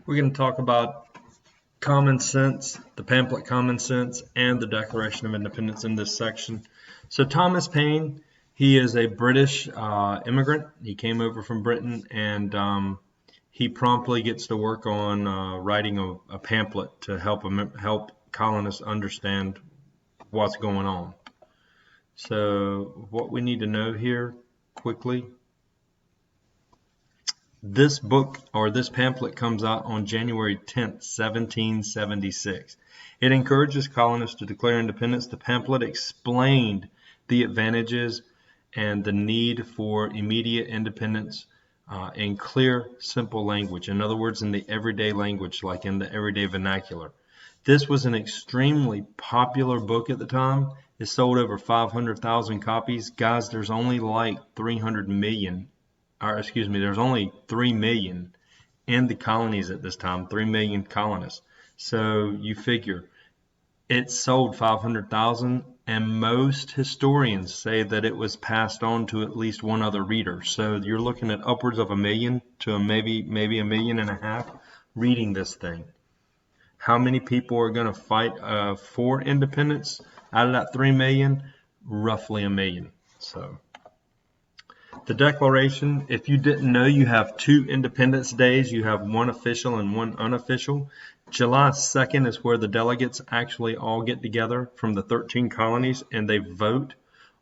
We're going to talk about Common Sense, the pamphlet Common Sense, and the Declaration of Independence in this section. So Thomas Paine, he is a British immigrant. He came over from Britain, and he promptly gets to work on writing a pamphlet to help colonists understand what's going on. So what we need to know here quickly, this book or this pamphlet comes out on January 10th, 1776. It encourages colonists to declare independence. The pamphlet explained the advantages and the need for immediate independence in clear, simple language. In other words, in the everyday language, like in the everyday vernacular. This was an extremely popular book at the time. It sold over 500,000 copies. Guys, there's only like 300 million. There's only 3 million in the colonies at this time, 3 million colonists. So you figure it sold 500,000, and most historians say that it was passed on to at least one other reader. So you're looking at upwards of 1 million to maybe 1.5 million reading this thing. How many people are going to fight for independence out of that 3 million? Roughly 1 million. So the Declaration, if you didn't know, you have 2 Independence Days. You have one official and one unofficial. July 2nd is where the delegates actually all get together from the 13 colonies, and they vote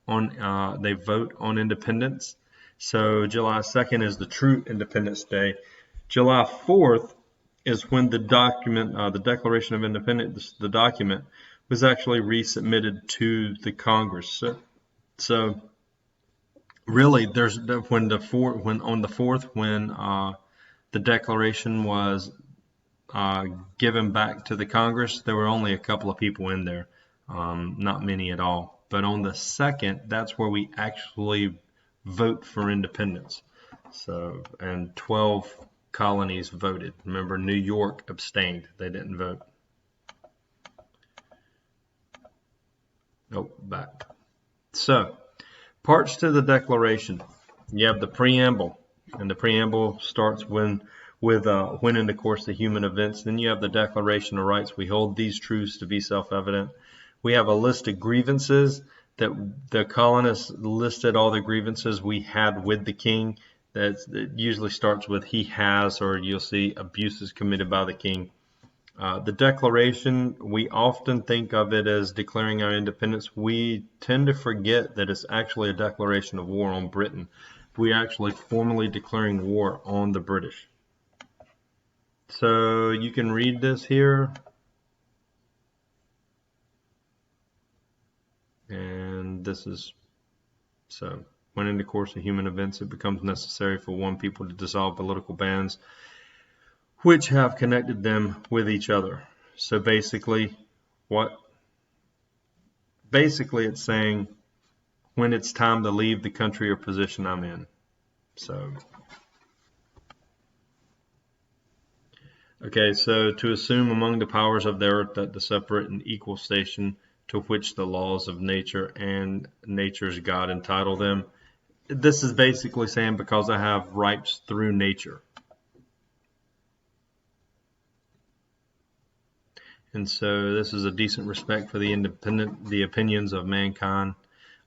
on independence. So July 2nd is the true Independence Day. July 4th is when the document, the Declaration of Independence, the document was actually resubmitted to the Congress. So really, there's when the 4th, when the Declaration was given back to the Congress, there were only a couple of people in there, not many at all. But on the 2nd, that's where we actually vote for independence. So, and 12 colonies voted. Remember, New York abstained. They didn't vote. Nope, back. So, parts to the Declaration. You have the preamble, and the preamble starts when in the course of human events. Then you have the Declaration of Rights. We hold these truths to be self-evident. We have a list of grievances that the colonists listed all the grievances we had with the king. That usually starts with he has, or you'll see abuses committed by the king. The Declaration, we often think of it as declaring our independence. We tend to forget that it's actually a declaration of war on Britain. We're actually formally declaring war on the British. So you can read this here. And this is so. When in the course of human events it becomes necessary for one people to dissolve political bands which have connected them with each other. So basically it's saying when it's time to leave the country or position I'm in. So okay, so to assume among the powers of the earth that the separate and equal station to which the laws of nature and nature's God entitle them. This is basically saying because I have rights through nature. And so this is a decent respect for the opinions of mankind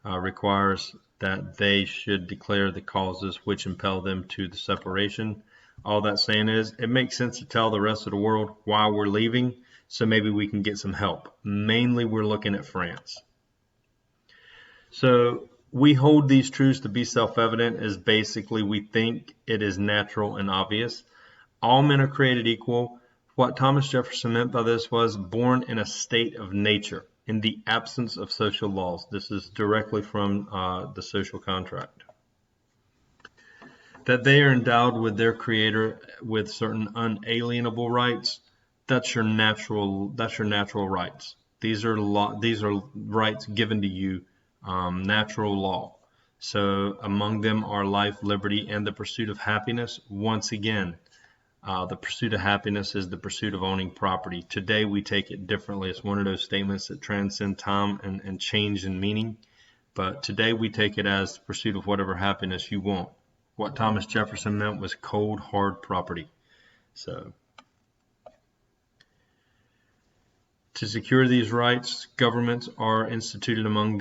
requires that they should declare the causes which impel them to the separation. All that's saying is it makes sense to tell the rest of the world why we're leaving, so maybe we can get some help. Mainly we're looking at France. So we hold these truths to be self-evident as basically we think it is natural and obvious. All men are created equal. What Thomas Jefferson meant by this was born in a state of nature, in the absence of social laws. This is directly from the social contract. That they are endowed with their creator with certain unalienable rights. That's your natural rights. These are rights given to you, natural law. So among them are life, liberty, and the pursuit of happiness. Once again, the pursuit of happiness is the pursuit of owning property. Today we take it differently. It's one of those statements that transcend time and change in meaning. But today we take it as the pursuit of whatever happiness you want. What Thomas Jefferson meant was cold, hard property. So To secure these rights, governments are instituted among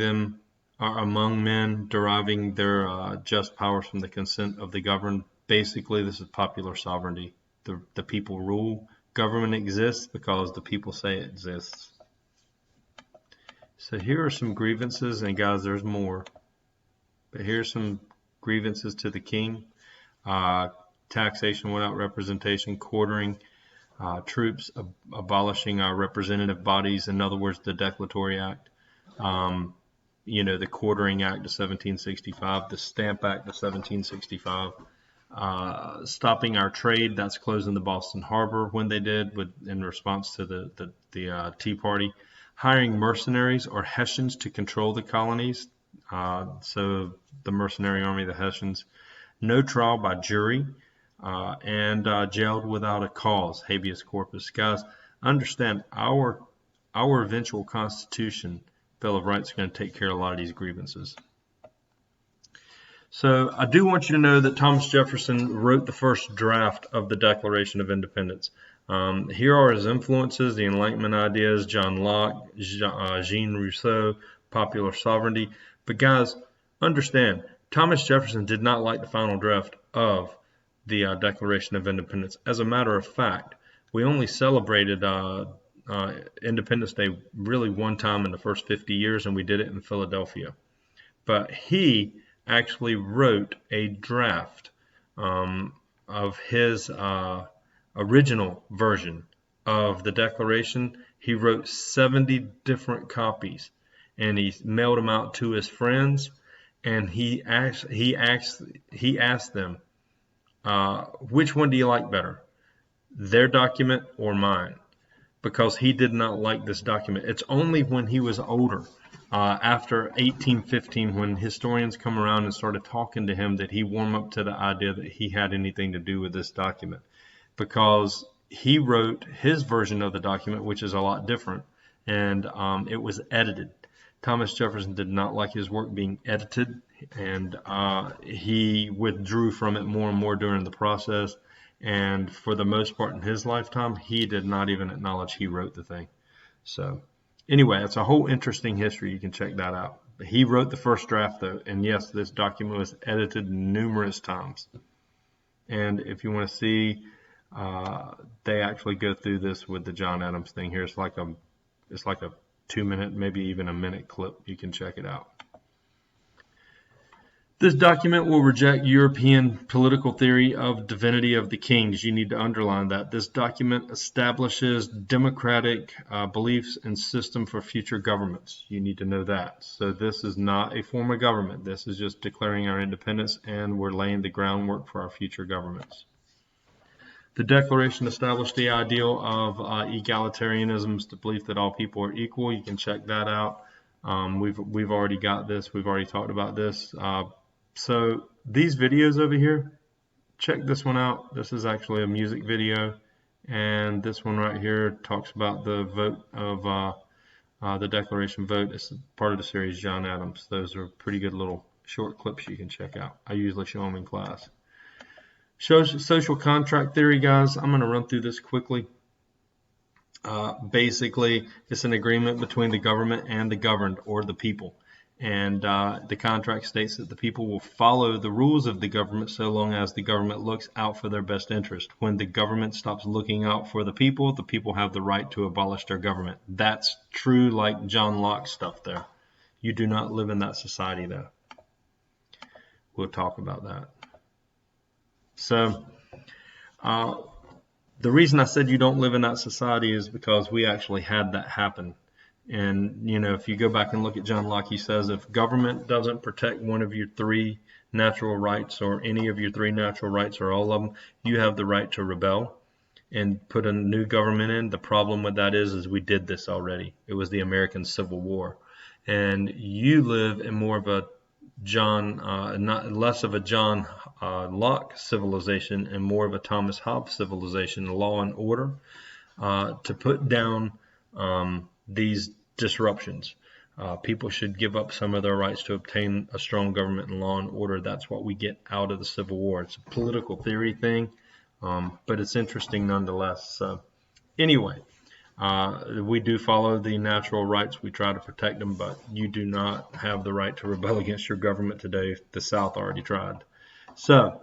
men, deriving their just powers from the consent of the governed. Basically, this is popular sovereignty. The people rule. Government exists because the people say it exists. So here are some grievances, and guys, there's more. But here's some grievances to the king. Taxation without representation, quartering troops, abolishing our representative bodies, in other words, the Declaratory Act, the Quartering Act of 1765, the Stamp Act of 1765, stopping our trade, that's closing the Boston Harbor when they did in response to the Tea Party, hiring mercenaries or Hessians to control the colonies, so the mercenary army, the Hessians, no trial by jury, and jailed without a cause, habeas corpus. Guys, understand our eventual Constitution, Bill of Rights, is going to take care of a lot of these grievances. So I do want you to know that Thomas Jefferson wrote the first draft of the Declaration of Independence. Here are his influences: the Enlightenment ideas, John Locke, Jean Rousseau, popular sovereignty. But guys, understand, Thomas Jefferson did not like the final draft of the Declaration of Independence. As a matter of fact, we only celebrated Independence Day really one time in the first 50 years, and we did it in Philadelphia. But he actually wrote a draft of his original version of the Declaration. He wrote 70 different copies, and he mailed them out to his friends, and he asked them, which one do you like better, their document or mine? Because he did not like this document. It's only when he was older, after 1815, when historians come around and started talking to him, that he warmed up to the idea that he had anything to do with this document. Because he wrote his version of the document, which is a lot different, and it was edited. Thomas Jefferson did not like his work being edited, and he withdrew from it more and more during the process. And for the most part in his lifetime, he did not even acknowledge he wrote the thing. So anyway, it's a whole interesting history. You can check that out. But he wrote the first draft, though, and yes, this document was edited numerous times. And if you want to see, they actually go through this with the John Adams thing here. It's like a 2-minute, maybe even a minute clip. You can check it out. This document will reject European political theory of divinity of the kings. You need to underline that. This document establishes democratic beliefs and system for future governments. You need to know that. So this is not a form of government. This is just declaring our independence, and we're laying the groundwork for our future governments. The Declaration established the ideal of egalitarianism, the belief that all people are equal. You can check that out. We've already got this. We've already talked about this. So these videos over here, check this one out. This is actually a music video, and this one right here talks about the vote of the Declaration vote. It's part of the series John Adams. Those are pretty good little short clips you can check out. I usually show them in class. Social contract theory, guys. I'm going to run through this quickly. Basically, it's an agreement between the government and the governed, or the people. And the contract states that the people will follow the rules of the government so long as the government looks out for their best interest. When the government stops looking out for the people have the right to abolish their government. That's true, like John Locke stuff there. You do not live in that society, though. We'll talk about that. So the reason I said you don't live in that society is because we actually had that happen. And, if you go back and look at John Locke, he says if government doesn't protect one of your 3 natural rights, or any of your 3 natural rights, or all of them, you have the right to rebel and put a new government in. The problem with that is we did this already. It was the American Civil War. And you live in more of a less of a John Locke civilization and more of a Thomas Hobbes civilization, law and order, to put down these disruptions. People should give up some of their rights to obtain a strong government and law and order. That's what we get out of the Civil War. It's a political theory thing, but it's interesting nonetheless. So anyway, We do follow the natural rights. We try to protect them, but you do not have the right to rebel against your government today. The South already tried. So,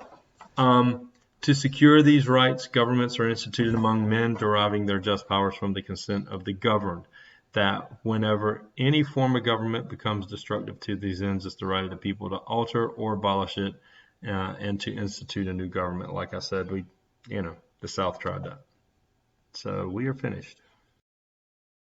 to secure these rights, governments are instituted among men, deriving their just powers from the consent of the governed. That whenever any form of government becomes destructive to these ends, it's the right of the people to alter or abolish it, and to institute a new government. Like I said, the South tried that. So we are finished.